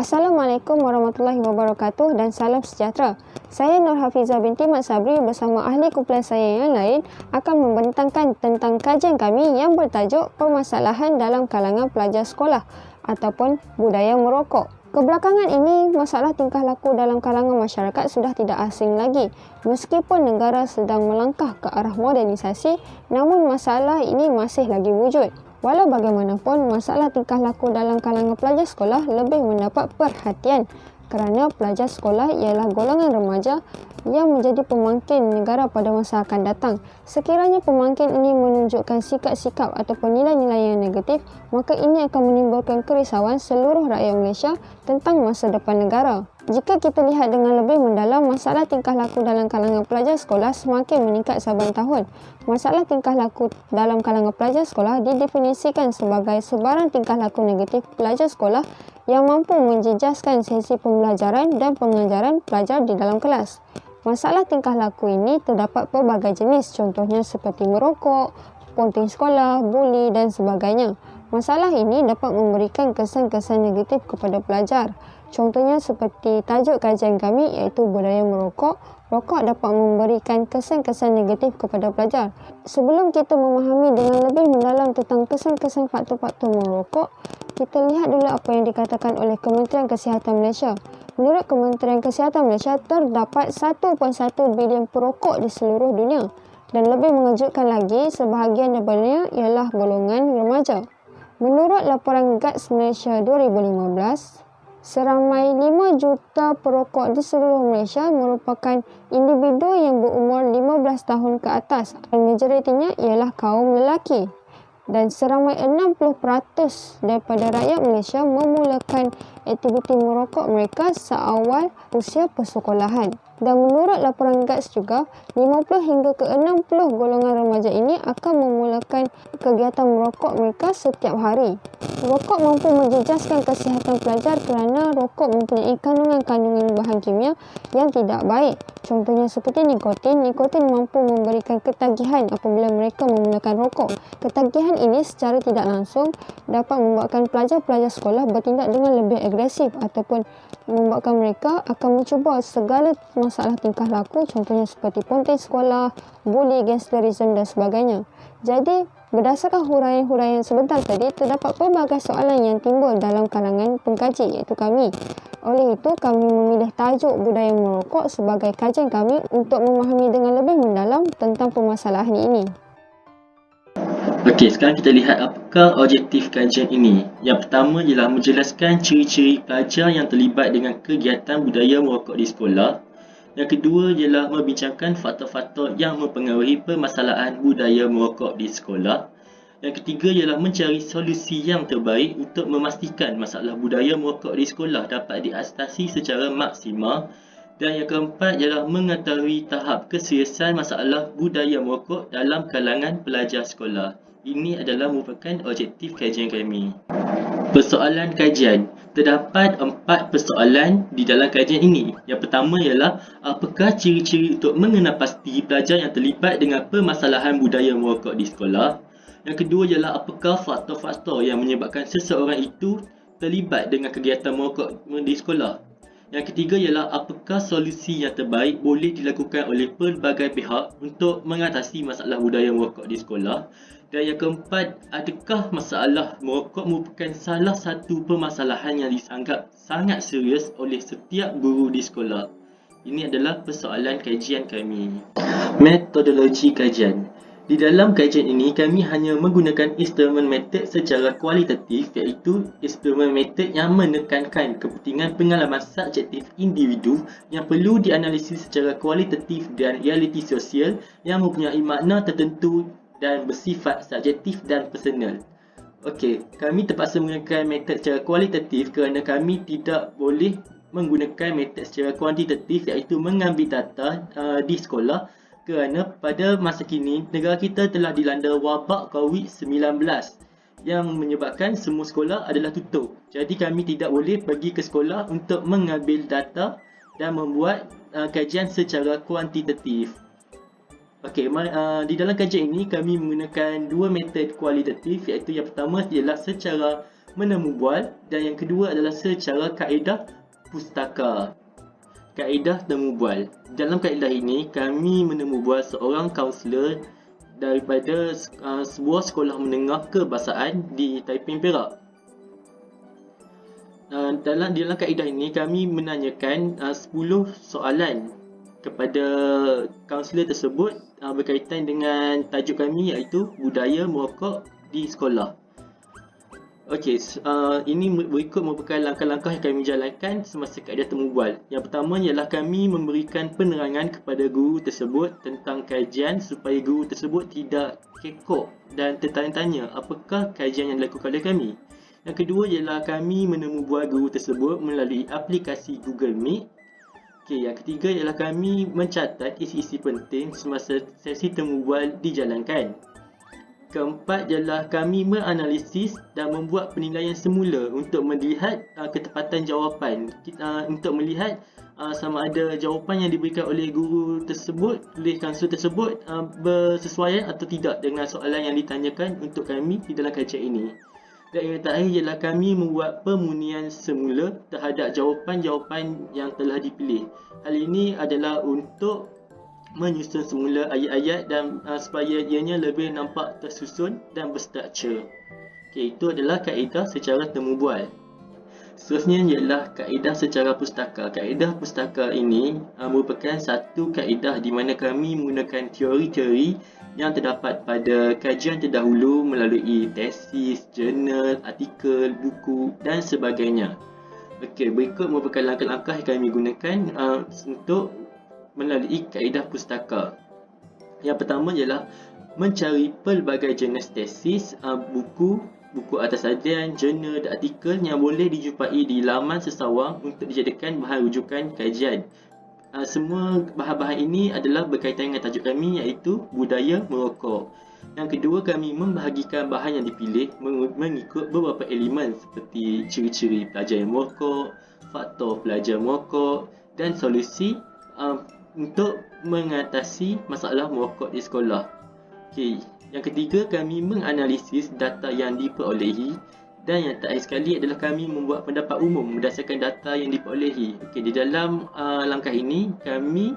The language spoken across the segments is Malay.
Assalamualaikum warahmatullahi wabarakatuh dan salam sejahtera. Saya Nur Hafizah binti Mat Sabri bersama ahli kumpulan saya yang lain akan membentangkan tentang kajian kami yang bertajuk Permasalahan dalam kalangan pelajar sekolah ataupun budaya merokok. Kebelakangan ini, masalah tingkah laku dalam kalangan masyarakat sudah tidak asing lagi. Meskipun negara sedang melangkah ke arah modernisasi, namun masalah ini masih lagi wujud. Walau bagaimanapun, masalah tingkah laku dalam kalangan pelajar sekolah lebih mendapat perhatian kerana pelajar sekolah ialah golongan remaja yang menjadi pemangkin negara pada masa akan datang. Sekiranya pemangkin ini menunjukkan sikap-sikap ataupun nilai-nilai yang negatif, maka ini akan menimbulkan kerisauan seluruh rakyat Malaysia tentang masa depan negara. Jika kita lihat dengan lebih mendalam, masalah tingkah laku dalam kalangan pelajar sekolah semakin meningkat saban tahun. Masalah tingkah laku dalam kalangan pelajar sekolah didefinisikan sebagai sebaran tingkah laku negatif pelajar sekolah yang mampu menjejaskan sesi pembelajaran dan pengajaran pelajar di dalam kelas. Masalah tingkah laku ini terdapat pelbagai jenis, contohnya seperti merokok, ponting sekolah, buli dan sebagainya. Masalah ini dapat memberikan kesan-kesan negatif kepada pelajar. Contohnya seperti tajuk kajian kami iaitu budaya merokok. Rokok dapat memberikan kesan-kesan negatif kepada pelajar. Sebelum kita memahami dengan lebih mendalam tentang kesan-kesan faktor-faktor merokok, kita lihat dulu apa yang dikatakan oleh Kementerian Kesihatan Malaysia. Menurut Kementerian Kesihatan Malaysia, terdapat 1.1 bilion perokok di seluruh dunia. Dan lebih mengejutkan lagi, sebahagian daripadanya ialah golongan remaja. Menurut laporan GATS Malaysia 2015, seramai 5 juta perokok di seluruh Malaysia merupakan individu yang berumur 15 tahun ke atas. Dan majoritinya ialah kaum lelaki. Dan seramai 60% daripada rakyat Malaysia memulakan aktiviti merokok mereka seawal usia persekolahan. Dan menurut laporan GATS juga, 50 hingga ke 60 golongan remaja ini akan memulakan kegiatan merokok mereka setiap hari. Rokok mampu menjejaskan kesihatan pelajar kerana rokok mempunyai kandungan-kandungan bahan kimia yang tidak baik. Contohnya seperti nikotin. Nikotin mampu memberikan ketagihan apabila mereka memulakan rokok. Ketagihan ini secara tidak langsung dapat membuatkan pelajar-pelajar sekolah bertindak dengan lebih agresif ataupun membuatkan mereka akan mencuba segala masalah tingkah laku, contohnya seperti ponting sekolah, buli, gangsterisme dan sebagainya. Jadi, berdasarkan huraian-huraian sebentar tadi, terdapat pelbagai soalan yang timbul dalam kalangan pengkaji iaitu kami. Oleh itu, kami memilih tajuk budaya merokok sebagai kajian kami untuk memahami dengan lebih mendalam tentang permasalahan ini. Okey, sekarang kita lihat apakah objektif kajian ini. Yang pertama ialah menjelaskan ciri-ciri pelajar yang terlibat dengan kegiatan budaya merokok di sekolah. Yang kedua ialah membincangkan faktor-faktor yang mempengaruhi permasalahan budaya merokok di sekolah. Yang ketiga ialah mencari solusi yang terbaik untuk memastikan masalah budaya merokok di sekolah dapat diatasi secara maksimal. Dan yang keempat ialah mengetahui tahap keseriusan masalah budaya merokok dalam kalangan pelajar sekolah. Ini adalah merupakan objektif kajian kami. Persoalan kajian. Terdapat 4 persoalan di dalam kajian ini. Yang pertama ialah apakah ciri-ciri untuk mengenal pasti pelajar yang terlibat dengan permasalahan budaya merokok di sekolah. Yang kedua ialah apakah faktor-faktor yang menyebabkan seseorang itu terlibat dengan kegiatan merokok di sekolah. Yang ketiga ialah apakah solusi yang terbaik boleh dilakukan oleh pelbagai pihak untuk mengatasi masalah budaya merokok di sekolah. Dan yang keempat, adakah masalah merokok merupakan salah satu permasalahan yang dianggap sangat serius oleh setiap guru di sekolah? Ini adalah persoalan kajian kami. Metodologi kajian. Di dalam kajian ini, kami hanya menggunakan instrumen metod secara kualitatif, iaitu instrumen metod yang menekankan kepentingan pengalaman subjektif individu yang perlu dianalisis secara kualitatif dan realiti sosial yang mempunyai makna tertentu dan bersifat subjektif dan personal. Okey, kami terpaksa menggunakan metod secara kualitatif kerana kami tidak boleh menggunakan metod secara kuantitatif, iaitu mengambil data di sekolah, kerana pada masa kini negara kita telah dilanda wabak COVID-19 yang menyebabkan semua sekolah adalah tutup. Jadi kami tidak boleh pergi ke sekolah untuk mengambil data dan membuat kajian secara kuantitatif. Okey, di dalam kajian ini kami menggunakan dua metod kualitatif, iaitu yang pertama ialah secara menemu bual, dan yang kedua adalah secara kaedah pustaka. Kaedah temu bual. Dalam kaedah ini, kami menemu bual seorang kaunselor daripada sebuah sekolah menengah kebahasaan di Taiping, Perak. Dalam kaedah ini, kami menanyakan 10 soalan kepada kaunselor tersebut berkaitan dengan tajuk kami, iaitu budaya merokok di sekolah. Okey, ini berikut merupakan langkah-langkah yang kami jalankan semasa kaedah temu bual. Yang pertama ialah kami memberikan penerangan kepada guru tersebut tentang kajian supaya guru tersebut tidak kekok dan tertanya-tanya apakah kajian yang dilakukan oleh kami. Yang kedua ialah kami menemu bual guru tersebut melalui aplikasi Google Meet. Okey, yang ketiga ialah kami mencatat isi-isi penting semasa sesi temu bual dijalankan. Keempat ialah kami menganalisis dan membuat penilaian semula untuk melihat ketepatan jawapan. Untuk melihat sama ada jawapan yang diberikan oleh guru tersebut, oleh kaunselor tersebut bersesuaian atau tidak dengan soalan yang ditanyakan untuk kami di dalam kajian ini. Dan yang terakhir ialah kami membuat pemunian semula terhadap jawapan-jawapan yang telah dipilih. Hal ini adalah untuk menyusun semula ayat-ayat dan supaya ianya lebih nampak tersusun dan berstruktur. Okey, itu adalah kaedah secara temu bual. Seterusnya ialah kaedah secara pustaka. Kaedah pustaka ini merupakan satu kaedah di mana kami menggunakan teori-teori yang terdapat pada kajian terdahulu melalui tesis, jurnal, artikel, buku dan sebagainya. Okey, berikut merupakan langkah-langkah yang kami gunakan untuk melalui kaedah pustaka. Yang pertama ialah mencari pelbagai jenis tesis, buku atas sajian, jurnal dan artikel yang boleh dijumpai di laman sesawang untuk dijadikan bahan rujukan kajian. Semua bahan-bahan ini adalah berkaitan dengan tajuk kami, iaitu budaya merokok. Yang kedua, kami membahagikan bahan yang dipilih mengikut beberapa elemen seperti ciri-ciri pelajar yang merokok, faktor pelajar merokok dan solusi untuk mengatasi masalah merokok di sekolah. Okey, yang ketiga, kami menganalisis data yang diperolehi, dan yang terakhir sekali adalah kami membuat pendapat umum berdasarkan data yang diperolehi. Okey, di dalam langkah ini kami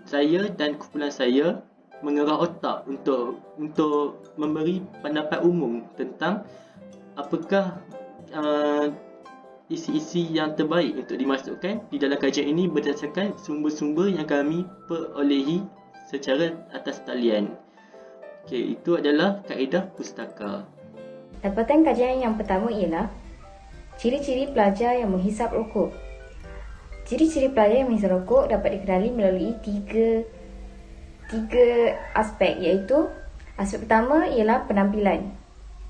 saya dan kumpulan saya mengerah otak untuk memberi pendapat umum tentang apakah isi-isi yang terbaik untuk dimasukkan di dalam kajian ini berdasarkan sumber-sumber yang kami perolehi secara atas talian. Okey, itu adalah kaedah pustaka. Dapatan kajian yang pertama ialah ciri-ciri pelajar yang menghisap rokok. Ciri-ciri pelajar yang menghisap rokok dapat dikenali melalui tiga aspek, iaitu aspek pertama ialah penampilan.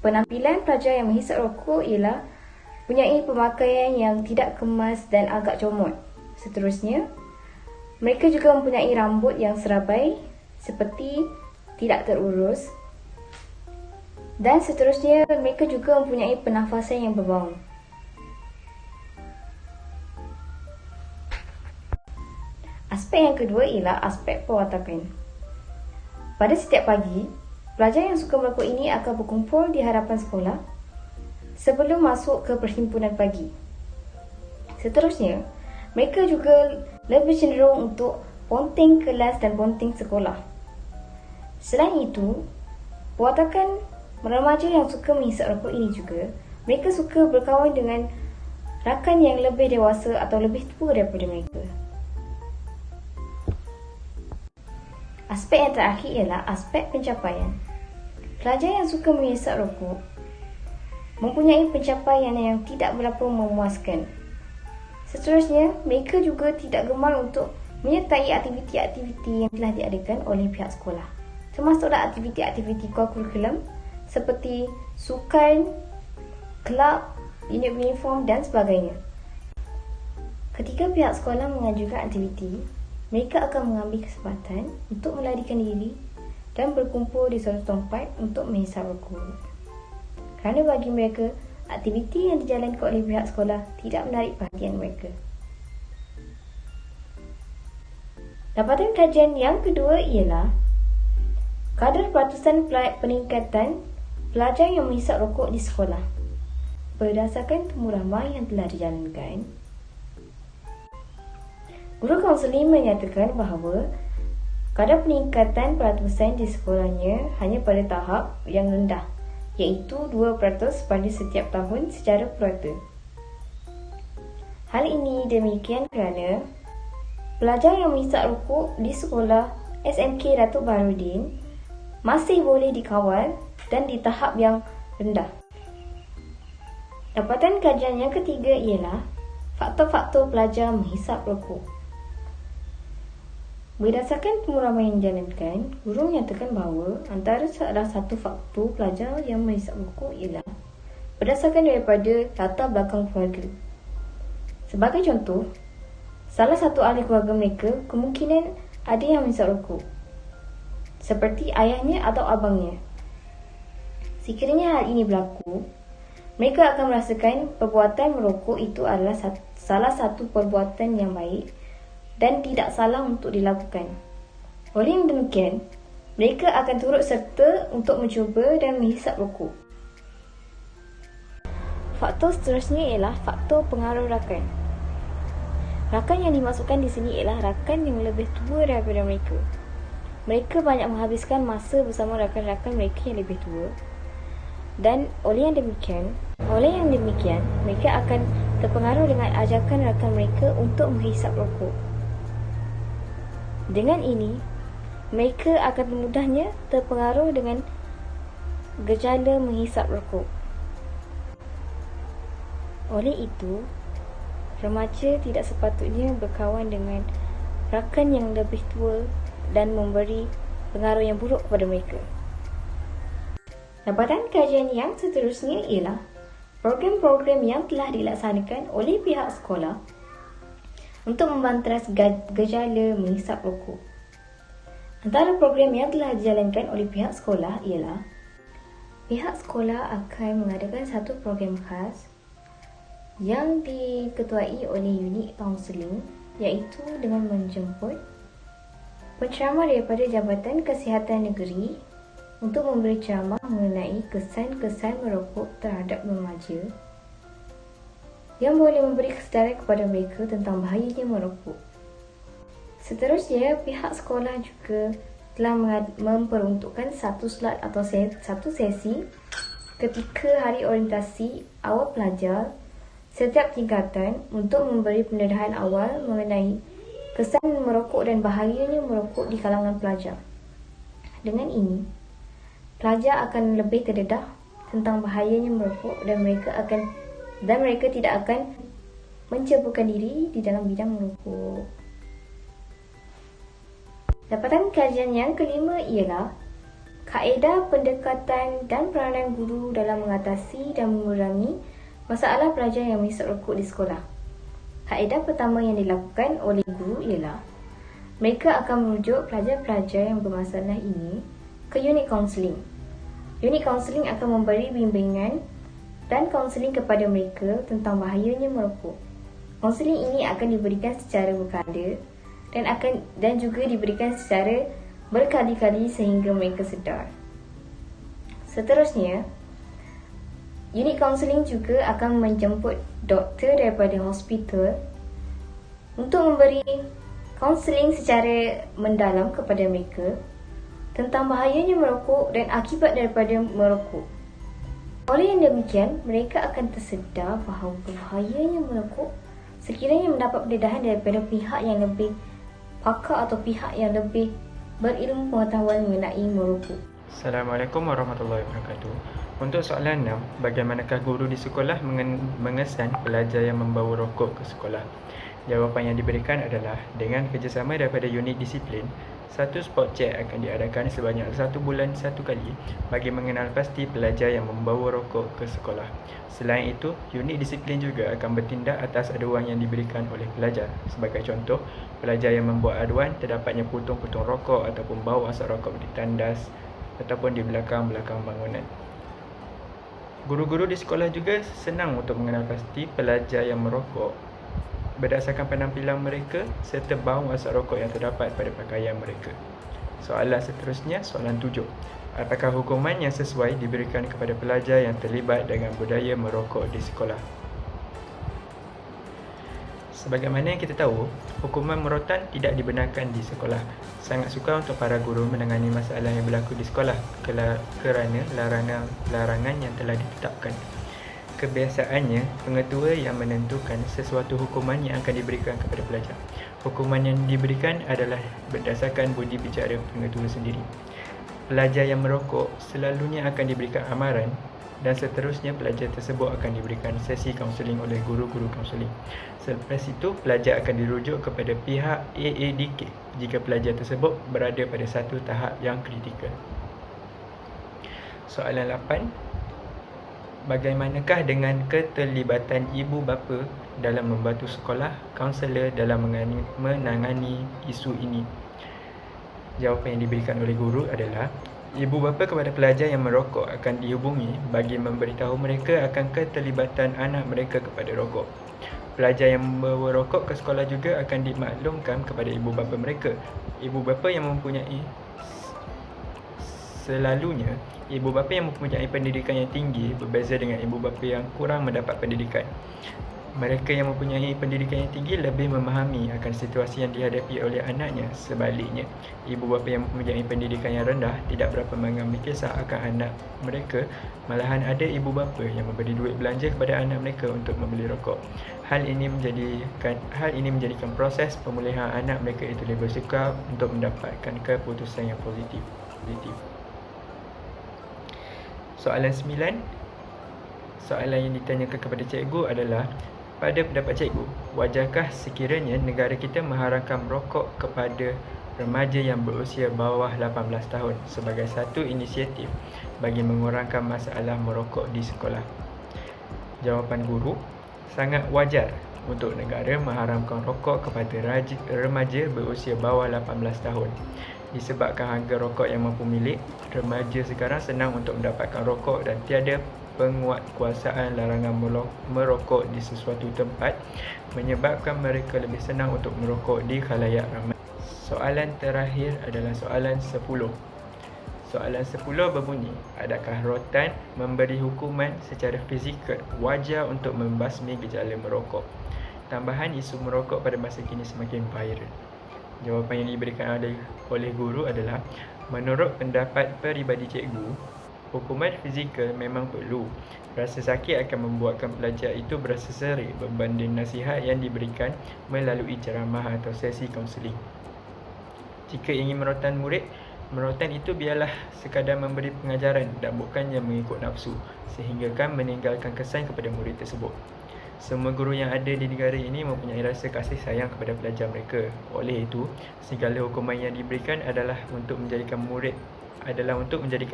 Penampilan pelajar yang menghisap rokok ialah mempunyai pemakaian yang tidak kemas dan agak comot. Seterusnya, mereka juga mempunyai rambut yang serabai seperti tidak terurus. Dan seterusnya, mereka juga mempunyai pernafasan yang berbau. Aspek yang kedua ialah aspek perwatakan. Pada setiap pagi, pelajar yang suka merokok ini akan berkumpul di hadapan sekolah sebelum masuk ke perhimpunan pagi. Seterusnya, mereka juga lebih cenderung untuk ponteng kelas dan ponteng sekolah. Selain itu, perwatakan remaja yang suka menghisap rokok ini juga, mereka suka berkawan dengan rakan yang lebih dewasa atau lebih tua daripada mereka. Aspek yang terakhir ialah aspek pencapaian. Pelajar yang suka menghisap rokok mempunyai pencapaian yang tidak berapa memuaskan. Seterusnya, mereka juga tidak gemar untuk menyertai aktiviti-aktiviti yang telah diadakan oleh pihak sekolah, termasuklah aktiviti-aktiviti kurikulum seperti sukan, kelab, unit uniform dan sebagainya. Ketika pihak sekolah mengajukan aktiviti, mereka akan mengambil kesempatan untuk melarikan diri dan berkumpul di suatu tempat untuk menghisap rokok. Kerana bagi mereka, aktiviti yang dijalankan oleh pihak sekolah tidak menarik perhatian mereka. Dapatan kajian yang kedua ialah kadar peratusan peningkatan pelajar yang menghisap rokok di sekolah. berdasarkan temu ramai yang telah dijalankan, guru kaunseling menyatakan bahawa kadar peningkatan peratusan di sekolahnya hanya pada tahap yang rendah, iaitu 2% pada setiap tahun secara purata. Hal ini demikian kerana pelajar yang menghisap rokok di sekolah SMK Datuk Baharudin masih boleh dikawal dan di tahap yang rendah. Dapatan kajian yang ketiga ialah faktor-faktor pelajar menghisap rokok. Berdasarkan temu ramai yang dijalankan, guru menyatakan bahawa antara salah satu faktor pelajar yang menghisap rokok ialah berdasarkan daripada latar belakang keluarga. Sebagai contoh, salah satu ahli keluarga mereka kemungkinan ada yang menghisap rokok, seperti ayahnya atau abangnya. Sekiranya hal ini berlaku, mereka akan merasakan perbuatan merokok itu adalah salah satu perbuatan yang baik dan tidak salah untuk dilakukan. Oleh yang demikian, mereka akan turut serta untuk mencuba dan menghisap rokok. Faktor seterusnya ialah faktor pengaruh rakan. Rakan yang dimaksudkan di sini ialah rakan yang lebih tua daripada mereka. Mereka banyak menghabiskan masa bersama rakan-rakan mereka yang lebih tua. Dan oleh yang demikian, mereka akan terpengaruh dengan ajakan rakan mereka untuk menghisap rokok. Dengan ini, mereka akan mudahnya terpengaruh dengan gejala menghisap rokok. Oleh itu, remaja tidak sepatutnya berkawan dengan rakan yang lebih tua dan memberi pengaruh yang buruk kepada mereka. Dapatan kajian yang seterusnya ialah program-program yang telah dilaksanakan oleh pihak sekolah untuk membanteras gejala menghisap rokok. Antara program yang telah dijalankan oleh pihak sekolah ialah pihak sekolah akan mengadakan satu program khas yang diketuai oleh unit kaunseling, iaitu dengan menjemput penceramah daripada Jabatan Kesihatan Negeri untuk memberi ceramah mengenai kesan-kesan merokok terhadap remaja yang boleh memberi kesedaran kepada mereka tentang bahayanya merokok. Seterusnya, pihak sekolah juga telah memperuntukkan satu slot atau satu sesi ketika hari orientasi awal pelajar setiap tingkatan untuk memberi pendedahan awal mengenai kesan merokok dan bahayanya merokok di kalangan pelajar. Dengan ini, pelajar akan lebih terdedah tentang bahayanya merokok dan mereka tidak akan menceburkan diri di dalam bidang merokok. Dapatan kajian yang kelima ialah kaedah pendekatan dan peranan guru dalam mengatasi dan mengurangi masalah pelajar yang menghisap rokok di sekolah. Kaedah pertama yang dilakukan oleh guru ialah mereka akan merujuk pelajar-pelajar yang bermasalah ini ke unit kaunseling. Unit kaunseling akan memberi bimbingan dan kaunseling kepada mereka tentang bahayanya merokok. Kaunseling ini akan diberikan secara berkala dan juga diberikan secara berkali-kali sehingga mereka sedar. Seterusnya, unit kaunseling juga akan menjemput doktor daripada hospital untuk memberi kaunseling secara mendalam kepada mereka tentang bahayanya merokok dan akibat daripada merokok. Oleh yang demikian, mereka akan tersedar bahawa bahayanya merokok sekiranya mendapat pendedahan daripada pihak yang lebih pakar atau pihak yang lebih berilmu pengetahuan mengenai merokok. Assalamualaikum warahmatullahi wabarakatuh. Untuk soalan 6, bagaimanakah guru di sekolah mengesan pelajar yang membawa rokok ke sekolah? Jawapan yang diberikan adalah dengan kerjasama daripada unit disiplin, satu spot check akan diadakan sebanyak 1 bulan 1 kali bagi mengenal pasti pelajar yang membawa rokok ke sekolah. Selain itu, unit disiplin juga akan bertindak atas aduan yang diberikan oleh pelajar. Sebagai contoh, pelajar yang membuat aduan terdapatnya putung-putung rokok ataupun bau asap rokok di tandas ataupun di belakang-belakang bangunan. Guru-guru di sekolah juga senang untuk mengenal pasti pelajar yang merokok berdasarkan penampilan mereka serta bau asap rokok yang terdapat pada pakaian mereka. Soalan seterusnya, soalan 7. Apakah hukuman yang sesuai diberikan kepada pelajar yang terlibat dengan budaya merokok di sekolah? Sebagaimana yang kita tahu, hukuman merotan tidak dibenarkan di sekolah. Sangat sukar untuk para guru menangani masalah yang berlaku di sekolah kerana larangan yang telah ditetapkan. Kebiasaannya, pengetua yang menentukan sesuatu hukuman yang akan diberikan kepada pelajar. Hukuman yang diberikan adalah berdasarkan budi bicara pengetua sendiri. Pelajar yang merokok selalunya akan diberikan amaran dan seterusnya pelajar tersebut akan diberikan sesi kaunseling oleh guru-guru kaunseling. Selepas itu, pelajar akan dirujuk kepada pihak AADK jika pelajar tersebut berada pada satu tahap yang kritikal. Soalan 8. Bagaimanakah dengan keterlibatan ibu bapa dalam membantu sekolah, kaunselor dalam menangani isu ini? Jawapan yang diberikan oleh guru adalah ibu bapa kepada pelajar yang merokok akan dihubungi bagi memberitahu mereka akan keterlibatan anak mereka kepada rokok. Pelajar yang membawa rokok ke sekolah juga akan dimaklumkan kepada ibu bapa mereka. Ibu bapa yang mempunyai pendidikan yang tinggi berbeza dengan ibu bapa yang kurang mendapat pendidikan. Mereka yang mempunyai pendidikan yang tinggi lebih memahami akan situasi yang dihadapi oleh anaknya. Sebaliknya, ibu bapa yang mempunyai pendidikan yang rendah tidak berapa mengambil kisah akan anak mereka. Malahan ada ibu bapa yang memberi duit belanja kepada anak mereka untuk membeli rokok. Hal ini menjadikan proses pemulihan anak mereka itu lebih sukar untuk mendapatkan keputusan yang positif. Soalan 9. Soalan yang ditanyakan kepada cikgu adalah, pada pendapat cikgu, wajarkah sekiranya negara kita mengharamkan merokok kepada remaja yang berusia bawah 18 tahun sebagai satu inisiatif bagi mengurangkan masalah merokok di sekolah? Jawapan guru, sangat wajar untuk negara mengharamkan rokok kepada remaja berusia bawah 18 tahun. Disebabkan harga rokok yang mampu milik, remaja sekarang senang untuk mendapatkan rokok dan tiada penguatkuasaan larangan merokok di sesuatu tempat menyebabkan mereka lebih senang untuk merokok di khalayak ramai. Soalan terakhir adalah soalan 10. Soalan 10 berbunyi, adakah rotan memberi hukuman secara fizikal wajar untuk membasmi gejala merokok? Tambahan, isu merokok pada masa kini semakin viral. Jawapan yang diberikan oleh guru adalah, menurut pendapat peribadi cikgu, hukuman fizikal memang perlu. Rasa sakit akan membuatkan pelajar itu berasa serik berbanding nasihat yang diberikan melalui ceramah atau sesi kaunseling. Jika ingin merotan murid, merotan itu biarlah sekadar memberi pengajaran dan bukannya mengikut nafsu, sehingga kan meninggalkan kesan kepada murid tersebut. Semua guru yang ada di negara ini mempunyai rasa kasih sayang kepada pelajar mereka. Oleh itu, segala hukuman yang diberikan adalah untuk menjadikan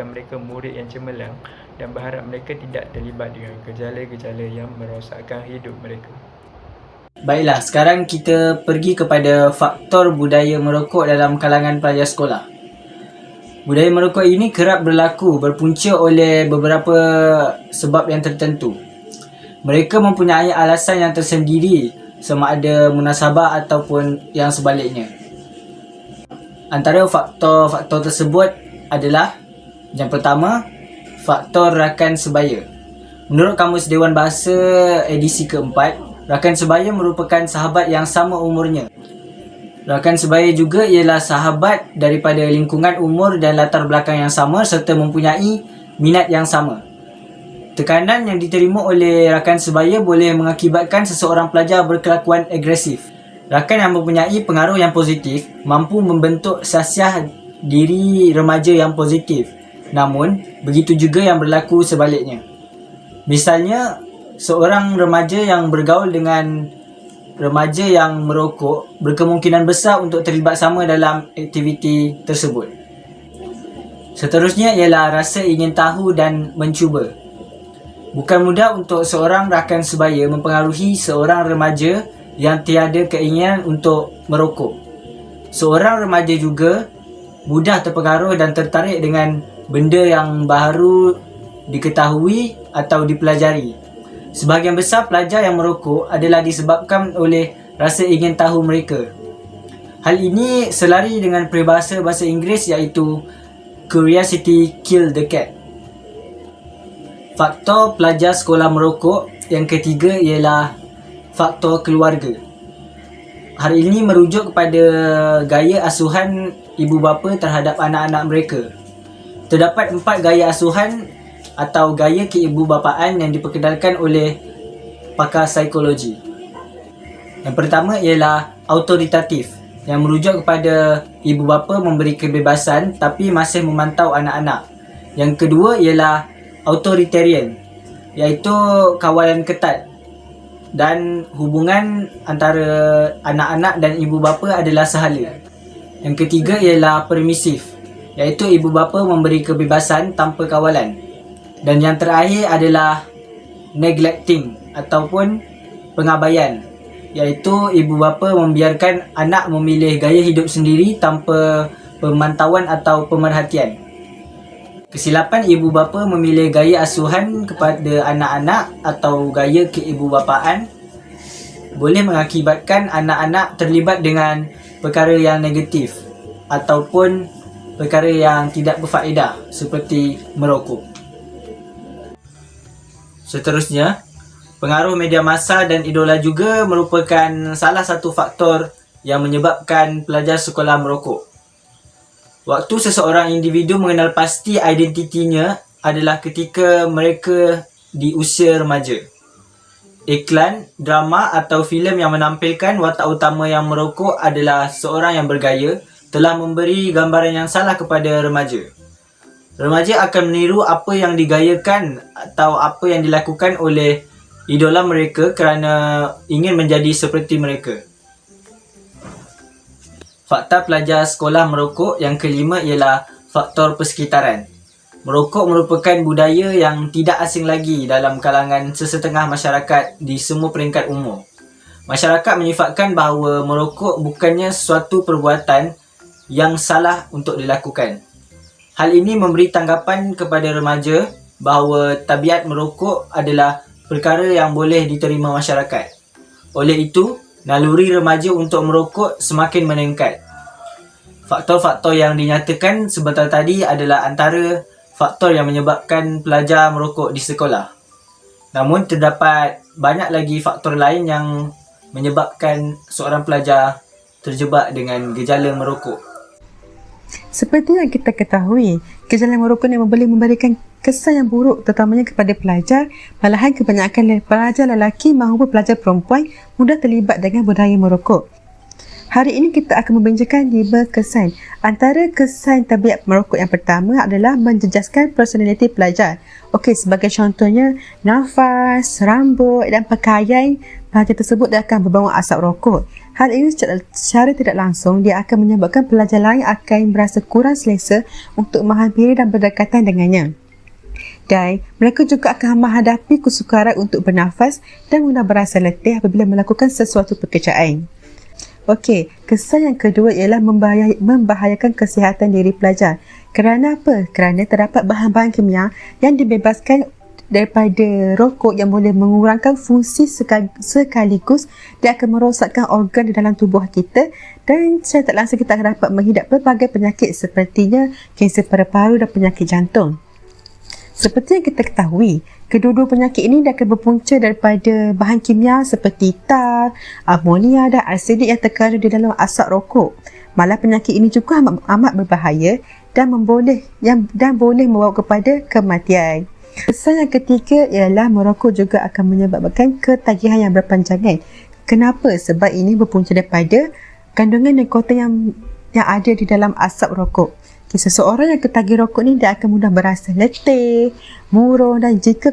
mereka murid yang cemerlang dan berharap mereka tidak terlibat dengan gejala-gejala yang merosakkan hidup mereka. Baiklah, sekarang kita pergi kepada faktor budaya merokok dalam kalangan pelajar sekolah. Budaya merokok ini kerap berpunca oleh beberapa sebab yang tertentu. Mereka mempunyai alasan yang tersendiri, sama ada munasabah ataupun yang sebaliknya. Antara faktor-faktor tersebut adalah, yang pertama, faktor rakan sebaya. Menurut Kamus Dewan Bahasa edisi keempat, rakan sebaya merupakan sahabat yang sama umurnya. Rakan sebaya juga ialah sahabat daripada lingkungan umur dan latar belakang yang sama serta mempunyai minat yang sama. Tekanan yang diterima oleh rakan sebaya boleh mengakibatkan seseorang pelajar berkelakuan agresif. Rakan yang mempunyai pengaruh yang positif mampu membentuk sasiah diri remaja yang positif. Namun, begitu juga yang berlaku sebaliknya. Misalnya, seorang remaja yang bergaul dengan remaja yang merokok berkemungkinan besar untuk terlibat sama dalam aktiviti tersebut. Seterusnya ialah rasa ingin tahu dan mencuba. Bukan mudah untuk seorang rakan sebaya mempengaruhi seorang remaja yang tiada keinginan untuk merokok. Seorang remaja juga mudah terpengaruh dan tertarik dengan benda yang baru diketahui atau dipelajari. Sebahagian besar pelajar yang merokok adalah disebabkan oleh rasa ingin tahu mereka. Hal ini selari dengan peribahasa bahasa Inggeris iaitu curiosity kill the cat. Faktor pelajar sekolah merokok yang ketiga ialah faktor keluarga. Hal ini merujuk kepada gaya asuhan ibu bapa terhadap anak-anak mereka. Terdapat 4 gaya asuhan atau gaya keibubapaan yang diperkenalkan oleh pakar psikologi. Yang pertama ialah autoritatif, yang merujuk kepada ibu bapa memberi kebebasan tapi masih memantau anak-anak. Yang kedua ialah authoritarian, iaitu kawalan ketat dan hubungan antara anak-anak dan ibu bapa adalah sehala. Yang ketiga ialah permisif, iaitu ibu bapa memberi kebebasan tanpa kawalan. Dan yang terakhir adalah neglecting ataupun pengabaian, iaitu ibu bapa membiarkan anak memilih gaya hidup sendiri tanpa pemantauan atau pemerhatian. Kesilapan ibu bapa memilih gaya asuhan kepada anak-anak atau gaya keibubapaan boleh mengakibatkan anak-anak terlibat dengan perkara yang negatif ataupun perkara yang tidak berfaedah seperti merokok. Seterusnya, pengaruh media massa dan idola juga merupakan salah satu faktor yang menyebabkan pelajar sekolah merokok. Waktu seseorang individu mengenal pasti identitinya adalah ketika mereka di usia remaja. Iklan, drama atau filem yang menampilkan watak utama yang merokok adalah seorang yang bergaya telah memberi gambaran yang salah kepada remaja. Remaja akan meniru apa yang digayakan atau apa yang dilakukan oleh idola mereka kerana ingin menjadi seperti mereka. Fakta pelajar sekolah merokok yang kelima ialah faktor persekitaran. Merokok merupakan budaya yang tidak asing lagi dalam kalangan sesetengah masyarakat di semua peringkat umur. Masyarakat menyifatkan bahawa merokok bukannya sesuatu perbuatan yang salah untuk dilakukan. Hal ini memberi tanggapan kepada remaja bahawa tabiat merokok adalah perkara yang boleh diterima masyarakat. Oleh itu, naluri remaja untuk merokok semakin meningkat. Faktor-faktor yang dinyatakan sebentar tadi adalah antara faktor yang menyebabkan pelajar merokok di sekolah. Namun terdapat banyak lagi faktor lain yang menyebabkan seorang pelajar terjebak dengan gejala merokok. Seperti yang kita ketahui, gejala merokok ini boleh memberikan kesan yang buruk terutamanya kepada pelajar. Malahan kebanyakan pelajar lelaki maupun pelajar perempuan mudah terlibat dengan budaya merokok. Hari ini kita akan membincangkan 5 kesan. Antara kesan tabiat merokok yang pertama adalah menjejaskan personaliti pelajar. Okey, sebagai contohnya, nafas, rambut dan pakaian pelajar tersebut akan berbawa asap rokok. Hal ini secara tidak langsung dia akan menyebabkan pelajar lain akan merasa kurang selesa untuk menghampiri dan berdekatan dengannya. Dan mereka juga akan menghadapi kesukaran untuk bernafas dan mudah berasa letih apabila melakukan sesuatu pekerjaan. Okey, kesan yang kedua ialah membahayakan kesihatan diri pelajar. Kerana apa? Kerana terdapat bahan-bahan kimia yang dibebaskan daripada rokok yang boleh mengurangkan fungsi sekaligus dia akan merosakkan organ di dalam tubuh kita dan secara tak langsung kita akan dapat menghidap pelbagai penyakit sepertinya kanser paru-paru dan penyakit jantung. Seperti yang kita ketahui, kedua-dua penyakit ini akan berpunca daripada bahan kimia seperti tar, amonia dan arsenik yang terkandung di dalam asap rokok. Malah penyakit ini juga amat berbahaya dan boleh membawa kepada kematian. Kesan yang ketiga ialah merokok juga akan menyebabkan ketagihan yang berpanjangan. Kenapa? Sebab ini berpunca daripada kandungan nikotin yang ada di dalam asap rokok. Seseorang yang ketagih rokok ni dia akan mudah berasa letih, murung dan jika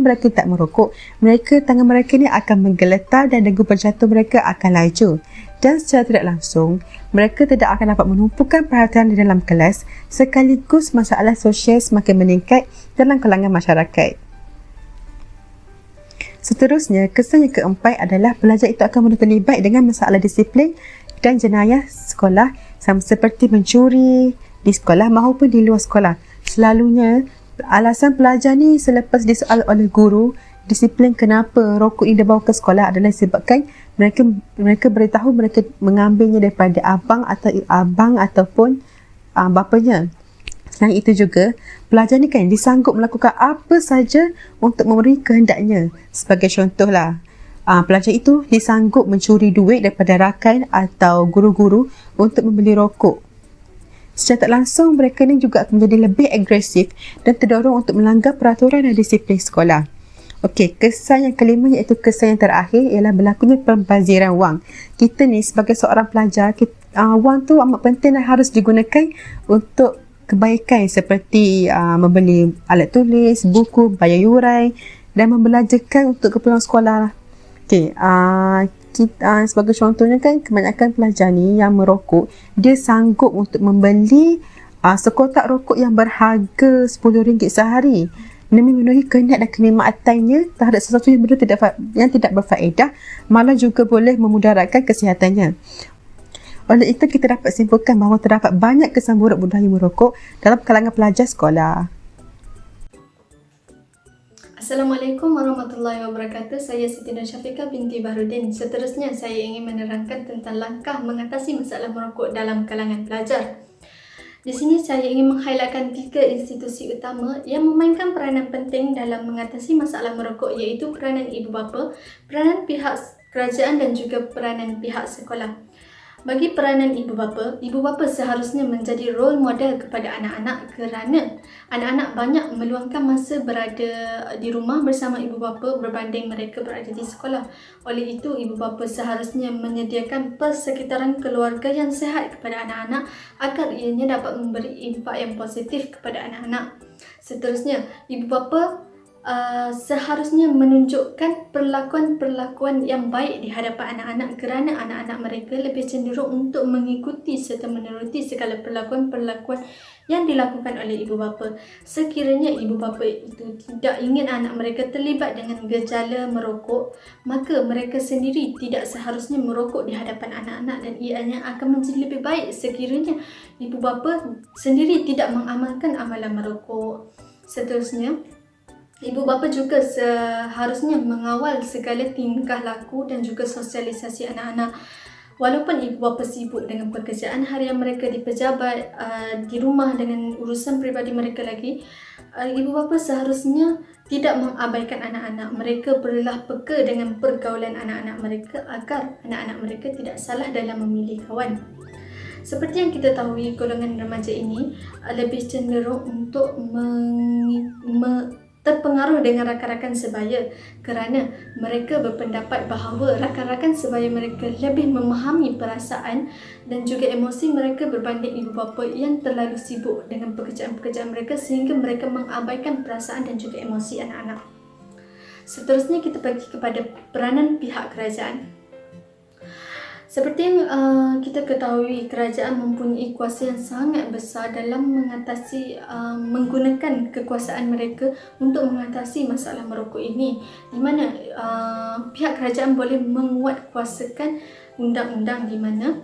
mereka tak merokok, tangan mereka ni akan menggeletar dan degup berjantung mereka akan laju. Dan secara tidak langsung, mereka tidak akan dapat menumpukan perhatian di dalam kelas sekaligus masalah sosial semakin meningkat dalam kalangan masyarakat. Seterusnya, kesan yang keempat adalah pelajar itu akan mudah terlibat dengan masalah disiplin dan jenayah sekolah sama seperti mencuri di sekolah maupun di luar sekolah. Selalunya, alasan pelajar ni selepas disoal oleh guru, disiplin kenapa rokok ini dibawa ke sekolah adalah disebabkan mereka beritahu mereka mengambilnya daripada abang ataupun bapanya. Selain itu juga, pelajar ni kan disanggup melakukan apa saja untuk memenuhi kehendaknya. Sebagai contohlah, pelajar itu disanggup mencuri duit daripada rakan atau guru-guru untuk membeli rokok. Secara tak langsung, mereka ni juga akan menjadi lebih agresif dan terdorong untuk melanggar peraturan dan disiplin sekolah. Okey, kesan yang kelima iaitu kesan yang terakhir ialah berlakunya pembaziran wang. Kita ni sebagai seorang pelajar, wang tu amat penting dan harus digunakan untuk kebaikan seperti membeli alat tulis, buku, bayar yuran dan membelajarkan untuk keperluan sekolah. Okey, kita sebagai contohnya kan kebanyakan pelajar ni yang merokok, dia sanggup untuk membeli sekotak rokok yang berharga RM10 sehari demi memenuhi kehendak dan kenikmatannya terhadap sesuatu yang tidak berfaedah, malah juga boleh memudaratkan kesihatannya. Oleh itu, kita dapat simpulkan bahawa terdapat banyak kesan buruk budaya merokok dalam kalangan pelajar sekolah. Assalamualaikum warahmatullahi wabarakatuh. Saya Siti Nur Syafiqah binti Bahrudin. Seterusnya, saya ingin menerangkan tentang langkah mengatasi masalah merokok dalam kalangan pelajar. Di sini saya ingin meng-highlightkan 3 institusi utama yang memainkan peranan penting dalam mengatasi masalah merokok, iaitu peranan ibu bapa, peranan pihak kerajaan dan juga peranan pihak sekolah. Bagi peranan ibu bapa seharusnya menjadi role model kepada anak-anak kerana anak-anak banyak meluangkan masa berada di rumah bersama ibu bapa berbanding mereka berada di sekolah. Oleh itu, ibu bapa seharusnya menyediakan persekitaran keluarga yang sihat kepada anak-anak agar ianya dapat memberi impak yang positif kepada anak-anak. Seterusnya, ibu bapa seharusnya menunjukkan perlakuan-perlakuan yang baik di hadapan anak-anak kerana anak-anak mereka lebih cenderung untuk mengikuti serta menuruti segala perlakuan-perlakuan yang dilakukan oleh ibu bapa. Sekiranya ibu bapa itu tidak ingin anak mereka terlibat dengan gejala merokok, maka mereka sendiri tidak seharusnya merokok di hadapan anak-anak dan ianya akan menjadi lebih baik sekiranya ibu bapa sendiri tidak mengamalkan amalan merokok. Seterusnya, ibu bapa juga seharusnya mengawal segala tingkah laku dan juga sosialisasi anak-anak. Walaupun ibu bapa sibuk dengan pekerjaan harian mereka di pejabat, di rumah dengan urusan peribadi mereka lagi, ibu bapa seharusnya tidak mengabaikan anak-anak. Mereka perlulah peka dengan pergaulan anak-anak mereka agar anak-anak mereka tidak salah dalam memilih kawan. Seperti yang kita tahu, golongan remaja ini lebih cenderung untuk terpengaruh dengan rakan-rakan sebaya kerana mereka berpendapat bahawa rakan-rakan sebaya mereka lebih memahami perasaan dan juga emosi mereka berbanding ibu bapa yang terlalu sibuk dengan pekerjaan-pekerjaan mereka sehingga mereka mengabaikan perasaan dan juga emosi anak-anak. Seterusnya, kita pergi kepada peranan pihak kerajaan. Seperti yang kita ketahui, kerajaan mempunyai kuasa yang sangat besar dalam mengatasi menggunakan kekuasaan mereka untuk mengatasi masalah merokok ini, di mana pihak kerajaan boleh menguatkuasakan undang-undang di mana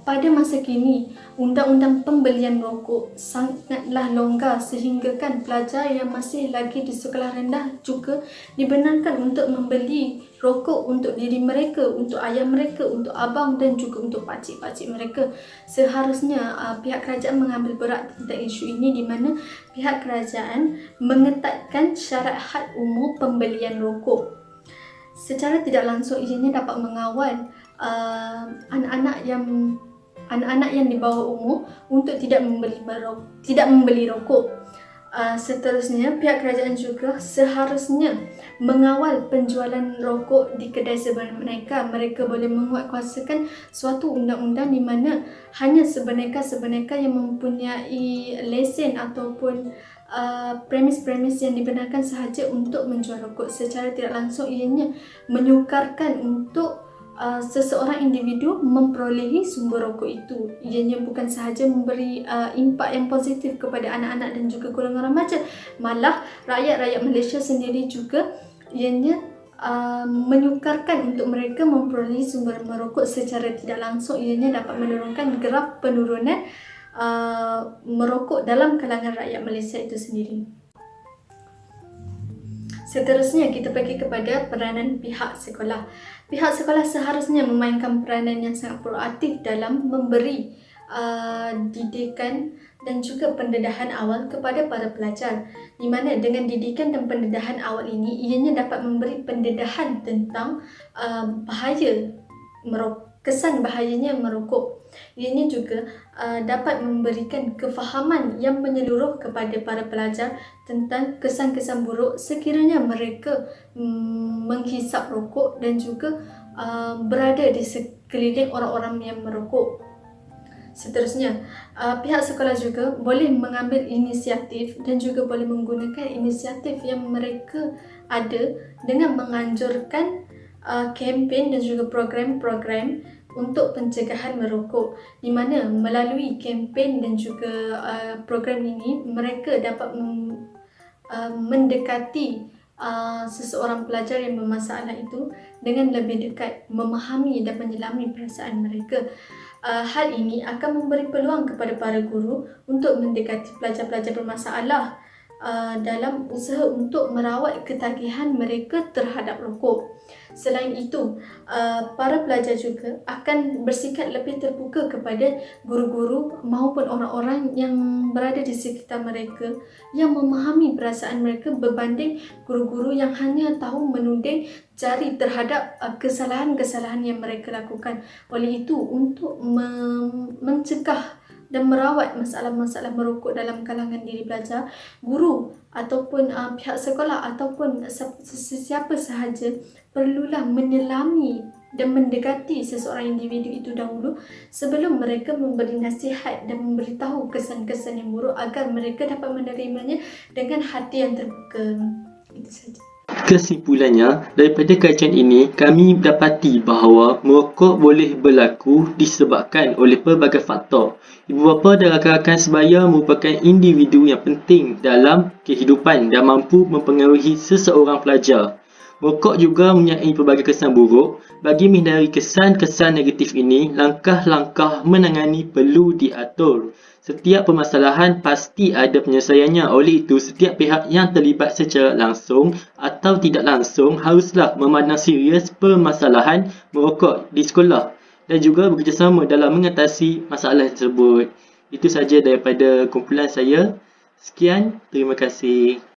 pada masa kini undang-undang pembelian rokok sangatlah longgar sehingga kan pelajar yang masih lagi di sekolah rendah juga dibenarkan untuk membeli rokok untuk diri mereka, untuk ayah mereka, untuk abang dan juga untuk pakcik-pakcik mereka. Seharusnya pihak kerajaan mengambil berat tentang isu ini di mana pihak kerajaan mengetatkan syarat had umur pembelian rokok. Secara tidak langsung ianya dapat mengawal anak-anak yang di bawah umur untuk tidak membeli rokok. Seterusnya, pihak kerajaan juga seharusnya mengawal penjualan rokok di kedai sebenar mereka. Mereka boleh menguatkuasakan suatu undang-undang di mana hanya sebenarnya yang mempunyai lesen ataupun premis-premis yang dibenarkan sahaja untuk menjual rokok. Secara tidak langsung ianya menyukarkan untuk seseorang individu memperolehi sumber rokok itu. Ianya bukan sahaja memberi impak yang positif kepada anak-anak dan juga golongan remaja, malah rakyat-rakyat Malaysia sendiri juga ianya menyukarkan untuk mereka memperolehi sumber merokok. Secara tidak langsung ianya dapat menurunkan graf penurunan merokok dalam kalangan rakyat Malaysia itu sendiri. Seterusnya kita pergi kepada peranan pihak sekolah. Pihak sekolah seharusnya memainkan peranan yang sangat proaktif dalam memberi didikan dan juga pendedahan awal kepada para pelajar, di mana dengan didikan dan pendedahan awal ini ianya dapat memberi pendedahan tentang bahaya kesan bahayanya merokok. Ianya juga dapat memberikan kefahaman yang menyeluruh kepada para pelajar tentang kesan-kesan buruk sekiranya mereka menghisap rokok dan juga berada di sekeliling orang-orang yang merokok. Seterusnya, pihak sekolah juga boleh mengambil inisiatif dan juga boleh menggunakan inisiatif yang mereka ada dengan menganjurkan kempen dan juga program-program untuk pencegahan merokok, di mana melalui kempen dan juga program ini mereka dapat mendekati seseorang pelajar yang bermasalah itu dengan lebih dekat, memahami dan menyelami perasaan mereka. Hal ini akan memberi peluang kepada para guru untuk mendekati pelajar-pelajar bermasalah dalam usaha untuk merawat ketagihan mereka terhadap rokok. Selain itu, para pelajar juga akan bersikap lebih terbuka kepada guru-guru maupun orang-orang yang berada di sekitar mereka yang memahami perasaan mereka berbanding guru-guru yang hanya tahu menuding jari terhadap kesalahan-kesalahan yang mereka lakukan. Oleh itu, untuk mencegah dan merawat masalah-masalah merokok dalam kalangan diri pelajar, guru ataupun pihak sekolah ataupun sesiapa sahaja perlulah menyelami dan mendekati seseorang individu itu dahulu sebelum mereka memberi nasihat dan memberitahu kesan-kesan yang buruk agar mereka dapat menerimanya dengan hati yang terbuka. Itu saja. Kesimpulannya, daripada kajian ini, kami dapati bahawa merokok boleh berlaku disebabkan oleh pelbagai faktor. Ibu bapa dan rakan-rakan sebaya merupakan individu yang penting dalam kehidupan dan mampu mempengaruhi seseorang pelajar. Merokok juga mempunyai pelbagai kesan buruk. Bagi menghindari kesan-kesan negatif ini, langkah-langkah menangani perlu diatur. Setiap permasalahan pasti ada penyelesaiannya. Oleh itu, setiap pihak yang terlibat secara langsung atau tidak langsung haruslah memandang serius permasalahan merokok di sekolah dan juga bekerjasama dalam mengatasi masalah tersebut. Itu saja daripada kumpulan saya. Sekian, terima kasih.